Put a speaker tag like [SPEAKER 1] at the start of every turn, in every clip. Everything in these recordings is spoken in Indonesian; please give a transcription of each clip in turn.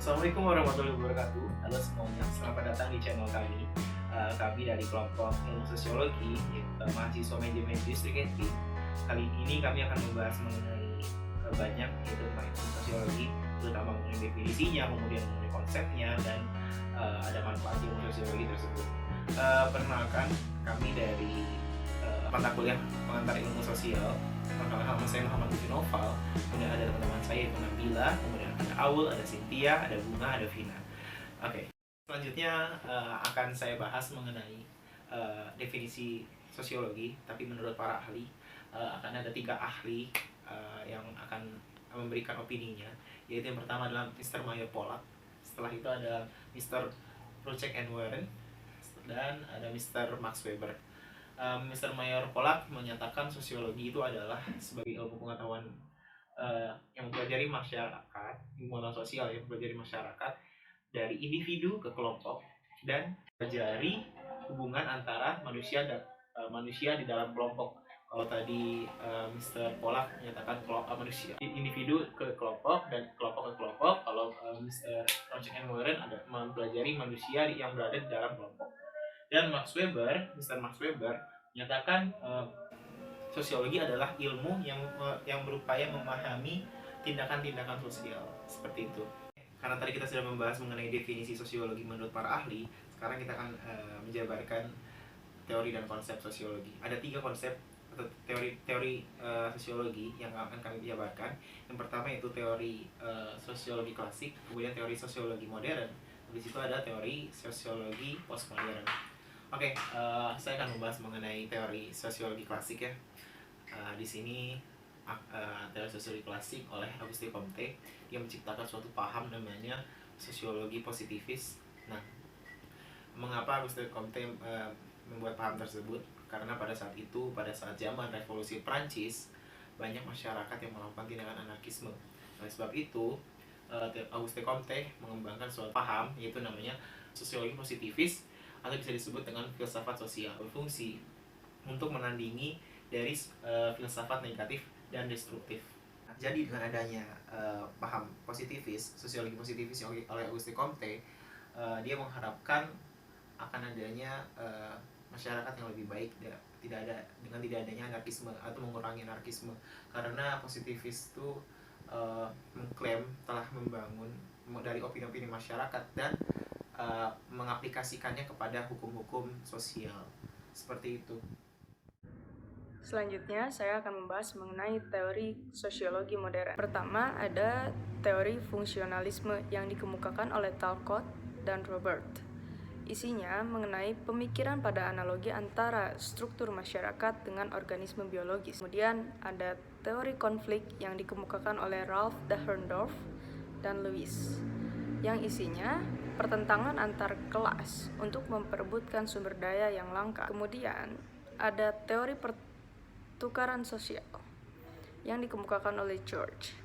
[SPEAKER 1] Assalamualaikum warahmatullahi wabarakatuh. Halo semuanya, selamat datang di channel kami. Kami dari kelompok ilmu sosiologi, mahasiswa manajemen distrik Etin. Kali ini kami akan membahas mengenai banyak yaitu tentang ilmu sosiologi, terutama mengenai definisinya, kemudian mengenai konsepnya, dan ada manfaat ilmu sosiologi tersebut. Perkenalkan, kami dari mata kuliah pengantar ilmu sosial. Perkenalkan, nama saya Muhammad Lutfi Noval. Kemudian ada teman-teman saya yaitu Nabila, kemudian ada Aul, ada Cynthia, ada Bunga, ada Vina. Oke. Selanjutnya akan saya bahas mengenai definisi sosiologi, tapi menurut para ahli akan ada 3 ahli yang akan memberikan opininya, yaitu yang pertama adalah Mr. Mayor Pollack, setelah itu ada Mr. Project and Warren, dan ada Mr. Max Weber. Mr. Mayor Pollack menyatakan sosiologi itu adalah sebagai ilmu pengetahuan yang mempelajari masyarakat, ilmu pengetahuan sosial yang mempelajari masyarakat dari individu ke kelompok dan mempelajari hubungan antara manusia dan manusia di dalam kelompok. Kalau tadi Mr. Pollack menyatakan manusia individu ke kelompok dan kelompok ke kelompok, kalau Mr. Project and Warren ada mempelajari manusia yang berada di dalam kelompok. Dan Mr. Max Weber menyatakan sosiologi adalah ilmu yang berupaya memahami tindakan-tindakan sosial, seperti itu. Karena tadi kita sudah membahas mengenai definisi sosiologi menurut para ahli, sekarang kita akan menjabarkan teori dan konsep sosiologi. Ada 3 konsep atau teori sosiologi yang akan kami jabarkan. Yang pertama yaitu teori sosiologi klasik, kemudian teori sosiologi modern, di situ ada teori sosiologi postmodern. Oke, saya akan membahas mengenai teori sosiologi klasik ya. Di sini teori sosiologi klasik oleh Auguste Comte, dia menciptakan suatu paham namanya sosiologi positivis. Nah, mengapa Auguste Comte membuat paham tersebut? Karena pada saat zaman revolusi Prancis, banyak masyarakat yang melakukan tindakan anarkisme. Oleh sebab itu, Auguste Comte mengembangkan suatu paham yaitu namanya sosiologi positivis, atau bisa disebut dengan filsafat sosial, berfungsi untuk menandingi dari filsafat negatif dan destruktif. Jadi dengan adanya paham positivis, sosiologi positivis oleh Auguste Comte, dia mengharapkan akan adanya masyarakat yang lebih baik, tidak adanya anarkisme atau mengurangi anarkisme, karena positivis itu mengklaim telah membangun dari opini-opini masyarakat dan mengaplikasikannya kepada hukum-hukum sosial, seperti itu.
[SPEAKER 2] Selanjutnya, saya akan membahas mengenai teori sosiologi modern. Pertama, ada teori fungsionalisme yang dikemukakan oleh Talcott dan Robert. Isinya mengenai pemikiran pada analogi antara struktur masyarakat dengan organisme biologis. Kemudian ada teori konflik yang dikemukakan oleh Ralph Dahrendorf dan Lewis, yang isinya pertentangan antar kelas untuk memperebutkan sumber daya yang langka. Kemudian ada teori pertukaran sosial yang dikemukakan oleh George,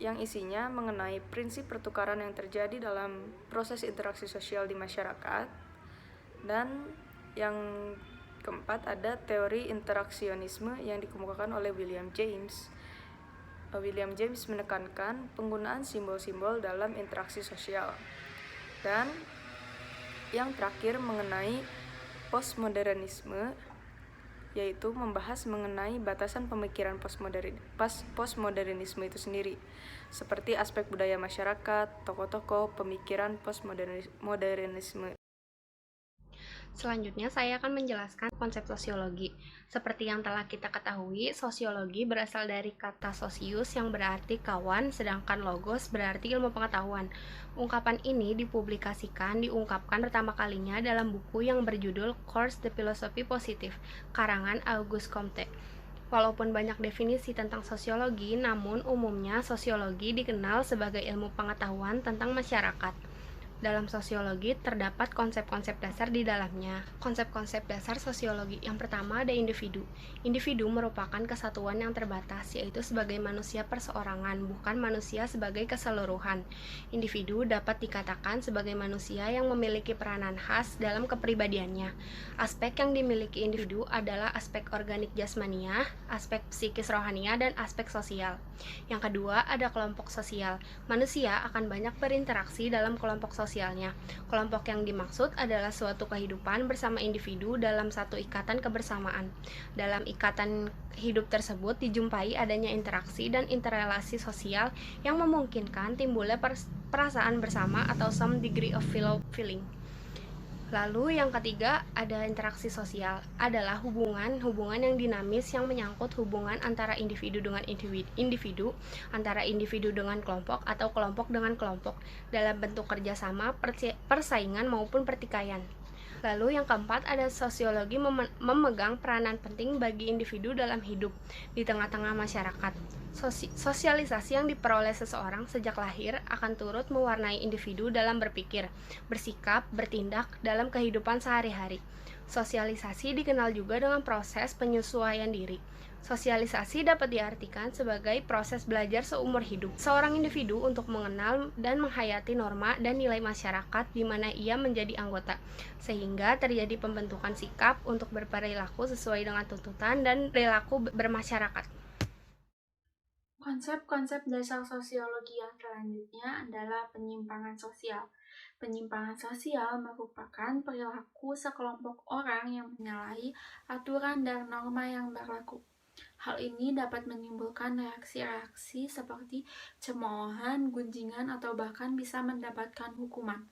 [SPEAKER 2] yang isinya mengenai prinsip pertukaran yang terjadi dalam proses interaksi sosial di masyarakat. Dan yang keempat ada teori interaksionisme yang dikemukakan oleh William James. William James menekankan penggunaan simbol-simbol dalam interaksi sosial. Dan yang terakhir mengenai postmodernisme, yaitu membahas mengenai batasan pemikiran postmodernisme itu sendiri, seperti aspek budaya masyarakat, tokoh-tokoh pemikiran postmodernisme.
[SPEAKER 3] Selanjutnya, saya akan menjelaskan konsep sosiologi. Seperti yang telah kita ketahui, sosiologi berasal dari kata sosius yang berarti kawan, sedangkan logos berarti ilmu pengetahuan. Ungkapan ini diungkapkan pertama kalinya dalam buku yang berjudul Cours de Philosophie Positive, karangan Auguste Comte. Walaupun banyak definisi tentang sosiologi, namun umumnya sosiologi dikenal sebagai ilmu pengetahuan tentang masyarakat. Dalam sosiologi terdapat konsep-konsep dasar di dalamnya. Konsep-konsep dasar sosiologi yang pertama ada individu. Individu merupakan kesatuan yang terbatas, yaitu sebagai manusia perseorangan, bukan manusia sebagai keseluruhan. Individu dapat dikatakan sebagai manusia yang memiliki peranan khas dalam kepribadiannya. Aspek yang dimiliki individu adalah aspek organik jasmania, aspek psikis rohania, dan aspek sosial. Yang kedua ada kelompok sosial. Manusia akan banyak berinteraksi dalam kelompok sosialnya. Kelompok yang dimaksud adalah suatu kehidupan bersama individu dalam satu ikatan kebersamaan. Dalam ikatan hidup tersebut dijumpai adanya interaksi dan interrelasi sosial yang memungkinkan timbulnya perasaan bersama atau some degree of feeling. Lalu yang ketiga ada interaksi sosial, adalah hubungan yang dinamis yang menyangkut hubungan antara individu dengan individu, antara individu dengan kelompok atau kelompok dengan kelompok dalam bentuk kerjasama, persaingan maupun pertikaian. Lalu yang keempat ada sosiologi memegang peranan penting bagi individu dalam hidup di tengah-tengah masyarakat. Sosialisasi yang diperoleh seseorang sejak lahir akan turut mewarnai individu dalam berpikir, bersikap, bertindak dalam kehidupan sehari-hari. Sosialisasi dikenal juga dengan proses penyesuaian diri. Sosialisasi dapat diartikan sebagai proses belajar seumur hidup seorang individu untuk mengenal dan menghayati norma dan nilai masyarakat di mana ia menjadi anggota, sehingga terjadi pembentukan sikap untuk berperilaku sesuai dengan tuntutan dan perilaku bermasyarakat.
[SPEAKER 4] Konsep-konsep dasar sosiologi yang selanjutnya adalah penyimpangan sosial. Penyimpangan sosial merupakan perilaku sekelompok orang yang menyalahi aturan dan norma yang berlaku. Hal ini dapat menimbulkan reaksi-reaksi seperti cemoohan, gunjingan, atau bahkan bisa mendapatkan hukuman.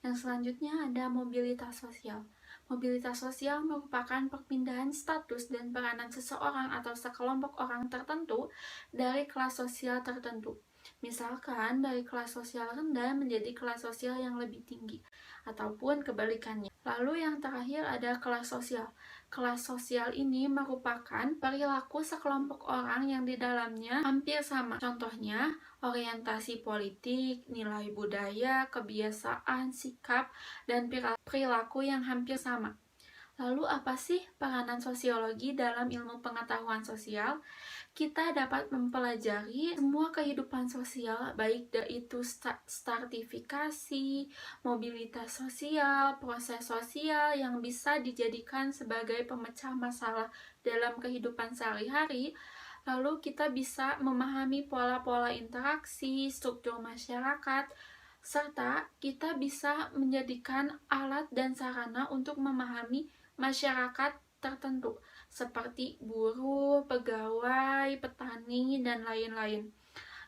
[SPEAKER 4] Yang selanjutnya ada mobilitas sosial. Mobilitas sosial merupakan perpindahan status dan peranan seseorang atau sekelompok orang tertentu dari kelas sosial tertentu. Misalkan dari kelas sosial rendah menjadi kelas sosial yang lebih tinggi, ataupun kebalikannya. Lalu yang terakhir ada kelas sosial. Kelas sosial ini merupakan perilaku sekelompok orang yang di dalamnya hampir sama. Contohnya, orientasi politik, nilai budaya, kebiasaan, sikap, dan perilaku yang hampir sama. Lalu apa sih peranan sosiologi dalam ilmu pengetahuan sosial? Kita dapat mempelajari semua kehidupan sosial, baik itu stratifikasi, mobilitas sosial, proses sosial yang bisa dijadikan sebagai pemecah masalah dalam kehidupan sehari-hari. Lalu kita bisa memahami pola-pola interaksi, struktur masyarakat, serta kita bisa menjadikan alat dan sarana untuk memahami masyarakat tertentu seperti buruh, pegawai, petani, dan lain-lain.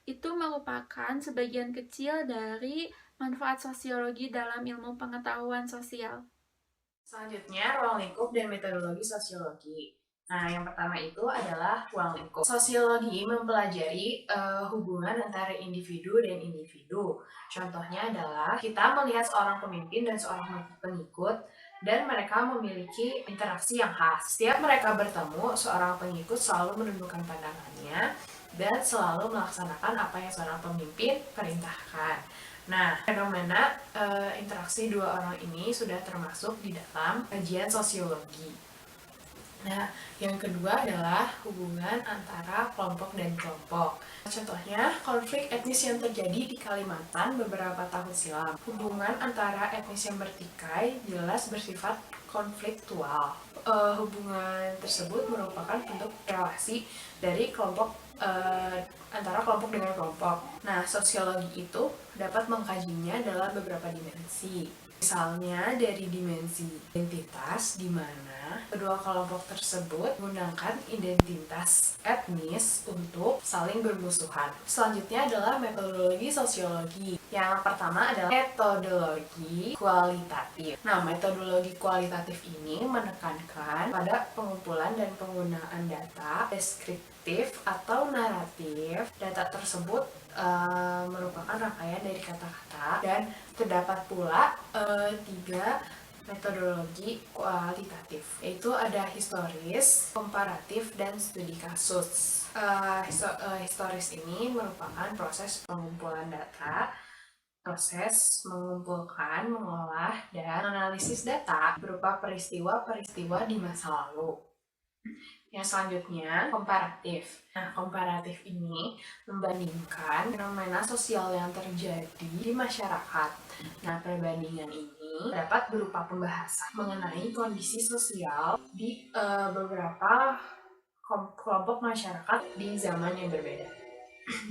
[SPEAKER 4] Itu merupakan sebagian kecil dari manfaat sosiologi dalam ilmu pengetahuan sosial.
[SPEAKER 5] Selanjutnya, ruang lingkup dan metodologi sosiologi. Nah, yang pertama itu adalah ruang lingkup. Sosiologi mempelajari hubungan antara individu dan individu. Contohnya adalah kita melihat seorang pemimpin dan seorang pengikut, dan mereka memiliki interaksi yang khas. Setiap mereka bertemu, seorang pengikut selalu menundukkan pandangannya dan selalu melaksanakan apa yang seorang pemimpin perintahkan. Nah, fenomena interaksi dua orang ini sudah termasuk di dalam kajian sosiologi. Nah, yang kedua adalah hubungan antara kelompok dan kelompok. Contohnya, konflik etnis yang terjadi di Kalimantan beberapa tahun silam. Hubungan antara etnis yang bertikai jelas bersifat konfliktual. Hubungan tersebut merupakan bentuk relasi dari kelompok antara kelompok dengan kelompok. Nah, sosiologi itu dapat mengkajinya dalam beberapa dimensi. Misalnya dari dimensi identitas, di mana kedua kelompok tersebut menggunakan identitas etnis untuk saling bermusuhan. Selanjutnya adalah metodologi sosiologi. Yang pertama adalah metodologi kualitatif. Nah, metodologi kualitatif ini menekankan pada pengumpulan dan penggunaan data deskriptif atau naratif. Data tersebut merupakan rangkaian dari kata-kata, dan terdapat pula 3 metodologi kualitatif, yaitu ada historis, komparatif, dan studi kasus. Historis ini merupakan proses pengumpulan data proses mengumpulkan, mengolah, dan analisis data berupa peristiwa-peristiwa di masa lalu. Yang selanjutnya, komparatif. Nah, komparatif ini membandingkan fenomena sosial yang terjadi di masyarakat. Nah, perbandingan ini dapat berupa pembahasan mengenai kondisi sosial di beberapa kelompok masyarakat di zaman yang berbeda.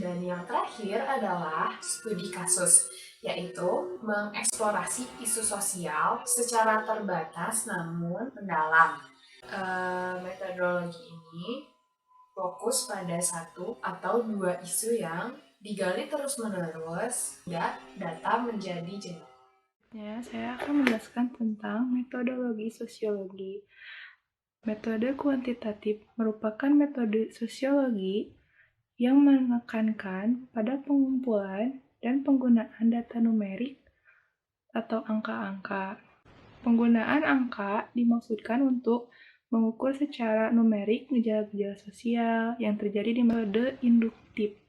[SPEAKER 5] Dan yang terakhir adalah studi kasus, yaitu mengeksplorasi isu sosial secara terbatas namun mendalam. Metodologi ini fokus pada satu atau dua isu yang digali terus-menerus hingga data menjadi jelas.
[SPEAKER 6] Ya, saya akan menjelaskan tentang metodologi sosiologi. Metode kuantitatif merupakan metode sosiologi yang menekankan pada pengumpulan dan penggunaan data numerik atau angka-angka. Penggunaan angka dimaksudkan untuk mengukur secara numerik gejala-gejala sosial yang terjadi di metode induktif.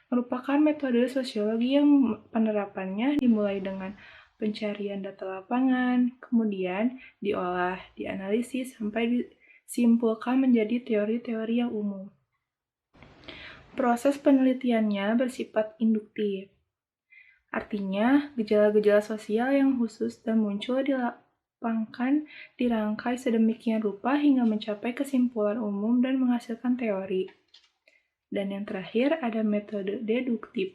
[SPEAKER 6] Merupakan metode sosiologi yang penerapannya dimulai dengan pencarian data lapangan, kemudian diolah, dianalisis, sampai disimpulkan menjadi teori-teori yang umum. Proses penelitiannya bersifat induktif. Artinya, gejala-gejala sosial yang khusus dan muncul di lapangan dirangkai sedemikian rupa hingga mencapai kesimpulan umum dan menghasilkan teori. Dan yang terakhir ada metode deduktif.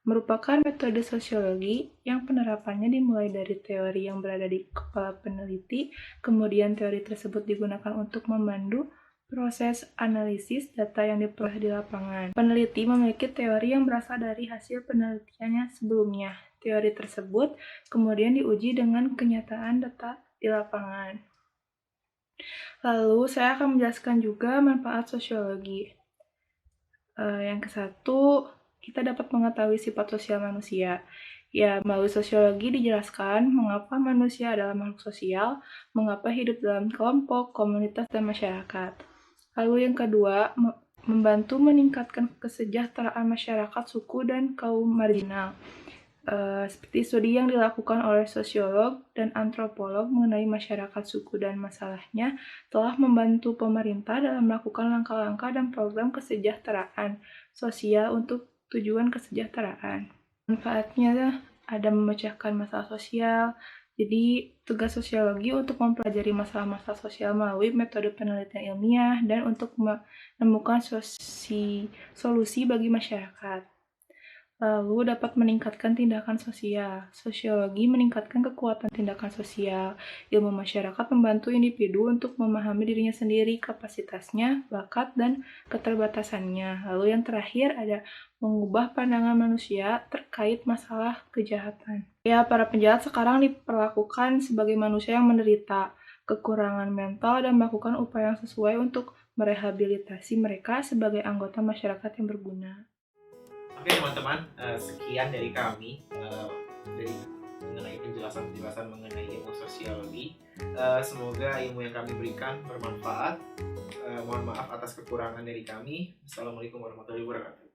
[SPEAKER 6] Merupakan metode sosiologi yang penerapannya dimulai dari teori yang berada di kepala peneliti, kemudian teori tersebut digunakan untuk memandu proses analisis data yang diperoleh di lapangan. Peneliti memiliki teori yang berasal dari hasil penelitiannya sebelumnya. Teori tersebut kemudian diuji dengan kenyataan data di lapangan. Lalu, saya akan menjelaskan juga manfaat sosiologi. Yang ke-1, kita dapat mengetahui sifat sosial manusia. Ya, melalui sosiologi dijelaskan mengapa manusia adalah makhluk sosial, mengapa hidup dalam kelompok, komunitas, dan masyarakat. Lalu yang kedua, membantu meningkatkan kesejahteraan masyarakat, suku, dan kaum marginal. Seperti studi yang dilakukan oleh sosiolog dan antropolog mengenai masyarakat, suku, dan masalahnya telah membantu pemerintah dalam melakukan langkah-langkah dan program kesejahteraan sosial untuk tujuan kesejahteraan. Manfaatnya ada memecahkan masalah sosial. Jadi, tugas sosiologi untuk mempelajari masalah-masalah sosial melalui metode penelitian ilmiah dan untuk menemukan solusi bagi masyarakat. Lalu dapat meningkatkan tindakan sosial. Sosiologi meningkatkan kekuatan tindakan sosial. Ilmu masyarakat membantu individu untuk memahami dirinya sendiri, kapasitasnya, bakat, dan keterbatasannya. Lalu yang terakhir ada mengubah pandangan manusia terkait masalah kejahatan. Ya, para penjahat sekarang diperlakukan sebagai manusia yang menderita kekurangan mental dan melakukan upaya yang sesuai untuk merehabilitasi mereka sebagai anggota masyarakat yang berguna.
[SPEAKER 1] Oke teman-teman, sekian dari kami dari mengenai penjelasan mengenai ilmu sosiologi. Semoga ilmu yang kami berikan bermanfaat. Mohon maaf atas kekurangan dari kami. Assalamualaikum warahmatullahi wabarakatuh.